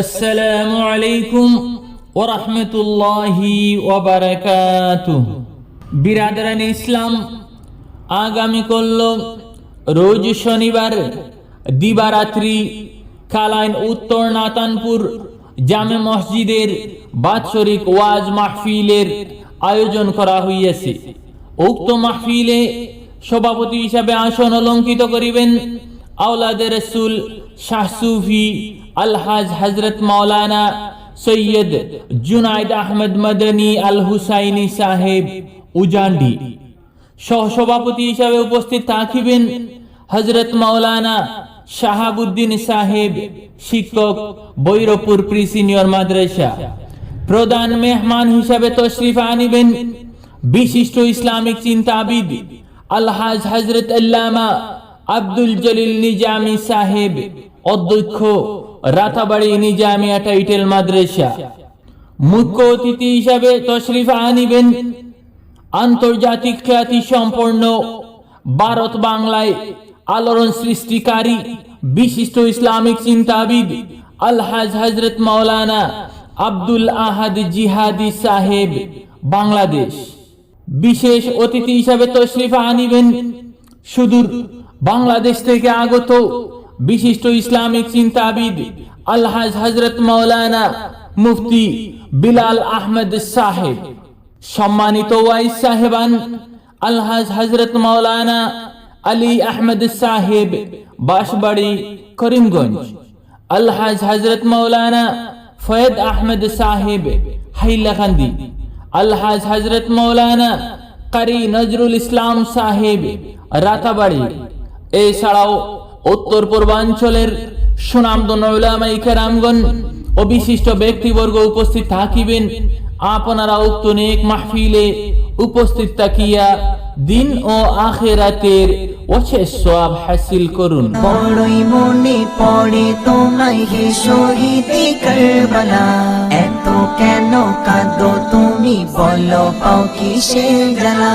আসসালামু আলাইকুম ওয়া রাহমাতুল্লাহি ওয়া বারাকাতুহু। বিরাদরান ইসলাম, আগামীকাল রোজ শনিবার দিবারাত্রি কালাইন উত্তর নাতানপুর জামে মসজিদের বাৎসরিক ওয়াজ মাহফিলের আয়োজন করা হইয়াছে। উক্ত মাহফিলে সভাপতি হিসাবে আসন অলঙ্কিত করিবেন আওলাদে রাসূল শাহ সুফি আলহাজ হযরত মাওলানা সৈয়দ জুনাইদ আহমদ মদনী আল হুসাইনি সাহেব উজান্ডি। সহসভাপতি হিসাবে উপস্থিত থাকিবেন হযরত মাওলানা শাহাবুদ্দিন সাহেব, শিক্ষক, বৈরপুর প্রি সিনিয়র মাদ্রাসা। প্রধান মেহমান হিসাবে তশরিফ আনিবেন বিশিষ্ট ইসলামিক চিন্তাবিদ আলহাজ হযরত আল্লামা আব্দুল জলিল নিজামী সাহেব, অধ্যক্ষ, রাতাবাড়ি নিজামিয়া টাইটেল মাদ্রাসা। মুখ্য অতিথি হিসাবে তশরিফ আনিবেন আন্তর্জাতিক খ্যাতি সম্পন্ন ভারত বাংলায় আলোড়ন সৃষ্টিকারী বিশিষ্ট ইসলামিক চিন্তাবিদ আলহাজ হযরত মাওলানা আব্দুল আহাদ জিহাদি সাহেব, বাংলাদেশ। বিশেষ অতিথি হিসাবে তশরিফ আনিবেন সুদূর বাংলাদেশ থেকে আগত বিশিষ্ট ইসলামিক চিন্তাবিদ আলহাজ হযরত মাওলানা মুফতি বিলাল আহমদ সাহেব। সম্মানিত ওয়াইস সাহেবান আলহাজ হযরত মাওলানা আলী আহমদ সাহেব, বাঁশবাড়ি, করিমগঞ্জ। আলহাজ হযরত মাওলানা ফয়েদ আহমদ সাহেব, হাইলাকান্দি। আলহাজ হযরত মাওলানা কারি নজরুল ইসলাম সাহেব, রাতাবাড়ি। এছাড়াও উত্তর পূর্বাঞ্চলের সুনামধন্য উলামায়ে কেরামগণ ও বিশিষ্ট ব্যক্তিবর্গ উপস্থিত থাকিবেন। আপনারা উক্ত নেক মাহফিলে উপস্থিত থাকিয়া দিন ও আখিরাতের অশেষ সওয়াব হাসিল করুন। বড়ই মনে পড়ে তোমায় হে শহীদে কারবালা, এত কেন কাঁদো তুমি, বলো পাও কিসের জ্বালা।